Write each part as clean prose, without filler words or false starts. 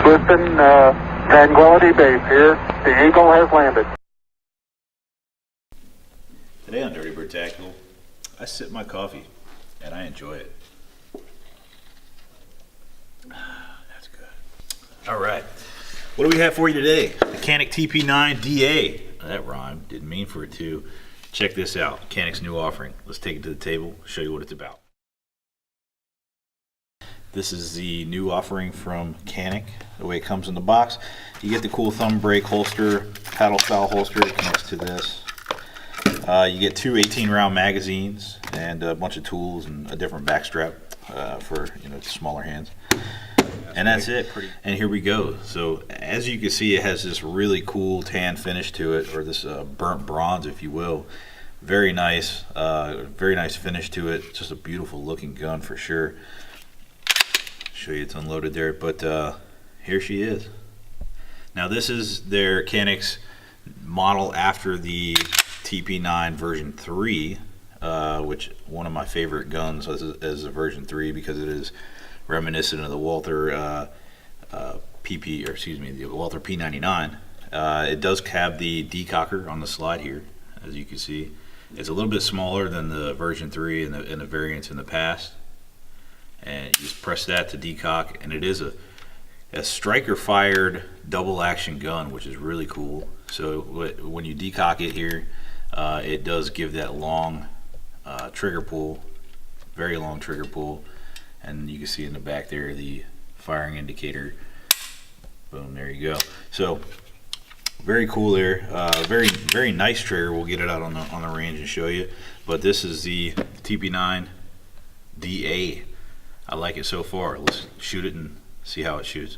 Houston, Tranquility Base here. The Eagle has landed. Today on Dirty Bird Tactical, I sip my coffee and I enjoy it. That's good. All right, what do we have for you today? The Canik TP9DA. That rhymed, didn't mean for it to. Check this out, Canik's new offering. Let's take it to the table, show you what it's about. This is the new offering from Canik, the way it comes in the box. You get the cool thumb brake holster, paddle style holster. It connects to this. You get two 18-round magazines and a bunch of tools and a different back strap for smaller hands. And that's it. And here we go. So as you can see, it has this really cool tan finish to it, or this burnt bronze, if you will. Very nice finish to it. Just a beautiful looking gun for sure. Show you it's unloaded there, but here she is. Now this is their Canik's model after the TP9 version 3, which one of my favorite guns is a version 3 because it is reminiscent of the Walther the Walther P99. It does have the decocker on the slide here, as you can see. It's a little bit smaller than the version 3 and the variants in the past. And you just press that to decock, and it is a striker fired double action gun, which is really cool. So when you decock it here, it does give that long trigger pull, very long trigger pull, and you can see in the back there the firing indicator. Boom, there you go. So very cool there. Very nice trigger. We'll get it out on the range and show you. But this is the TP9DA. I like it so far. Let's shoot it and see how it shoots.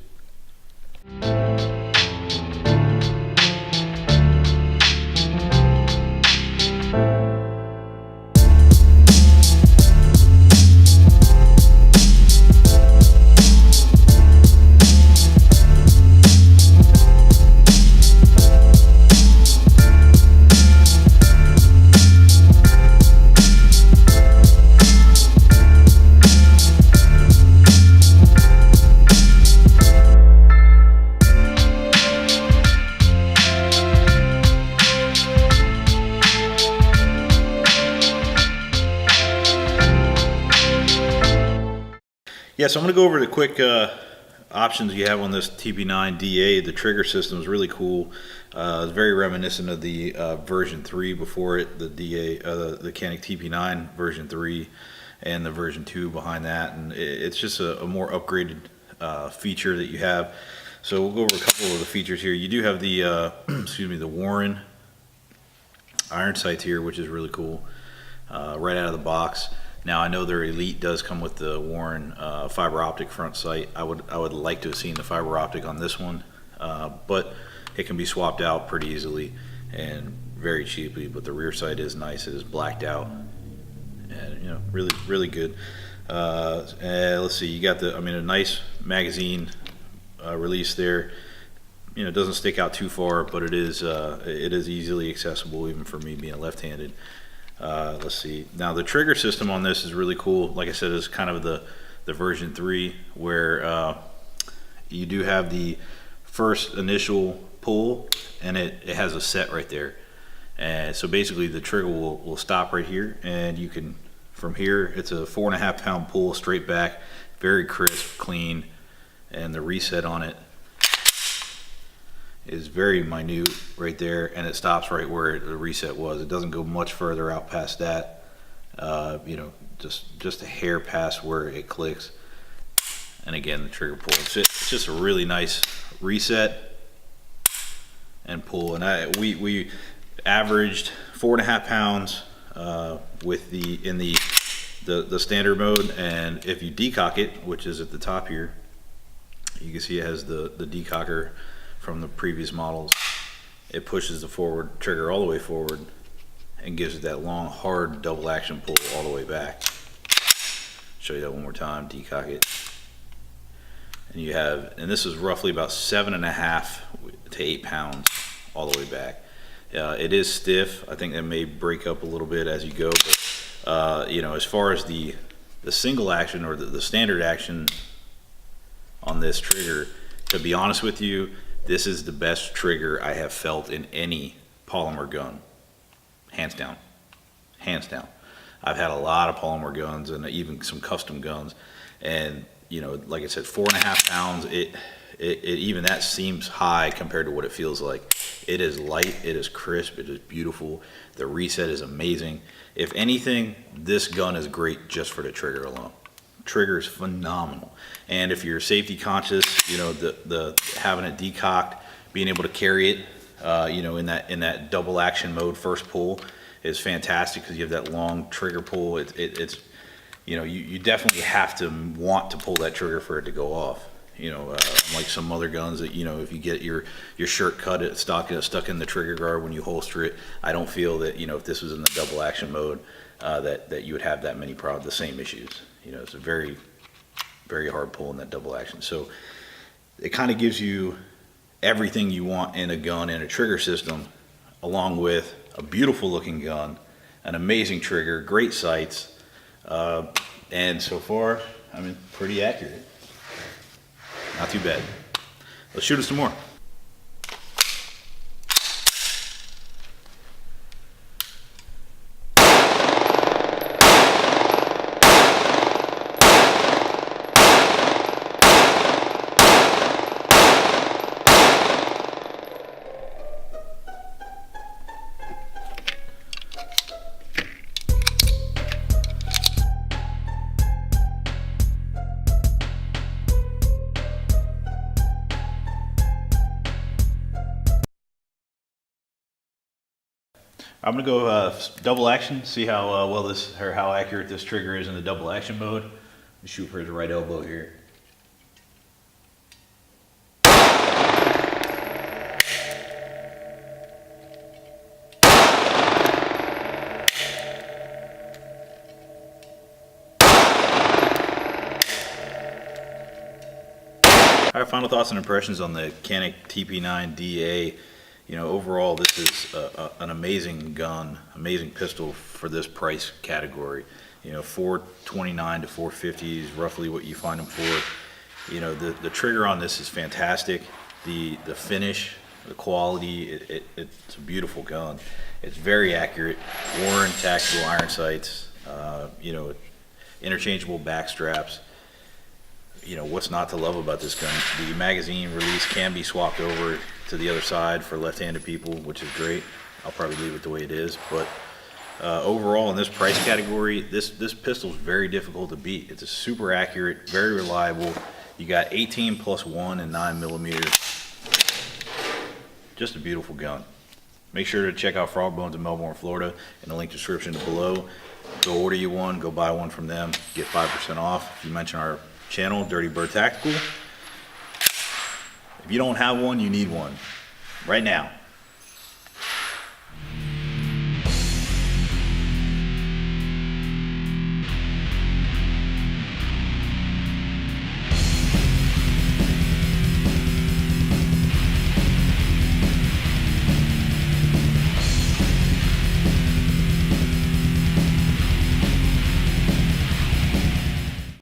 Yeah, so I'm going to go over the quick options you have on this TP9DA. The trigger system is really cool. It's very reminiscent of the version 3 before it, the Canik TP9 version 3 and the version 2 behind that. And it's just a more upgraded feature that you have. So we'll go over a couple of the features here. You do have the, the Warren iron sights here, which is really cool, right out of the box. Now I know their Elite does come with the Warren fiber optic front sight. I would like to have seen the fiber optic on this one, but it can be swapped out pretty easily and very cheaply. But the rear sight is nice. It is blacked out, and really good. And let's see, you got a nice magazine release there. It doesn't stick out too far, but it is easily accessible even for me being left-handed. Let's see. Now the trigger system on this is really cool. Like I said, it's kind of the version 3 where you do have the first initial pull, and it has a set right there. And so basically the trigger will stop right here, and you can, from here, it's a 4.5 pound pull straight back, very crisp, clean, and the reset on it is very minute right there, and it stops right where the reset was. It doesn't go much further out past that, just a hair past where it clicks. And again, the trigger pull, it's just a really nice reset and pull. And we averaged 4.5 pounds with in the standard mode, and if you decock it, which is at the top here, you can see it has the decocker from the previous models. It pushes the forward trigger all the way forward and gives it that long, hard double action pull all the way back. Show you that one more time. Decock it, and this is roughly about 7.5 to 8 pounds all the way back. It is stiff. I think that may break up a little bit as you go, but as far as the single action or the standard action on this trigger, to be honest with you, this is the best trigger I have felt in any polymer gun, hands down, hands down. I've had a lot of polymer guns and even some custom guns, and you know, like I said, 4.5 pounds. It even that seems high compared to what it feels like. It is light, it is crisp, it is beautiful. The reset is amazing. If anything, this gun is great just for the trigger alone. Trigger is phenomenal. And if you're safety conscious, you know, the having it decocked, being able to carry it, you know, in that double action mode first pull is fantastic because you have that long trigger pull. It's you know, you definitely have to want to pull that trigger for it to go off. You know, like some other guns that, you know, if you get your shirt cut, it's stuck in the trigger guard when you holster it. I don't feel that, you know, if this was in the double action mode, that you would have that many problems, the same issues. You know, it's a very, very hard pull in that double action. So it kind of gives you everything you want in a gun and a trigger system, along with a beautiful looking gun, an amazing trigger, great sights, and so far, I mean, pretty accurate. Not too bad. Let's shoot us some more. I'm gonna go double action, see how well this, or how accurate this trigger is in the double action mode. Shoot for his right elbow here. All right, final thoughts and impressions on the Canik TP9DA. You know, overall, this is an amazing gun, amazing pistol for this price category. You know, $429 to $450 is roughly what you find them for. You know, the trigger on this is fantastic. The finish, the quality, it's a beautiful gun. It's very accurate. Warren tactical iron sights. You know, interchangeable back straps. You know, what's not to love about this gun? The magazine release can be swapped over to the other side for left-handed people, which is great. I'll probably leave it the way it is, but overall in this price category, this pistol is very difficult to beat. It's a super accurate, very reliable. You got 18 plus 1 and 9mm. Just a beautiful gun. Make sure to check out Frog Bones in Melbourne, Florida, in the link description below. Go order you one, go buy one from them, get 5% off if you mention our channel, Dirty Bird Tactical. If you don't have one, you need one right now.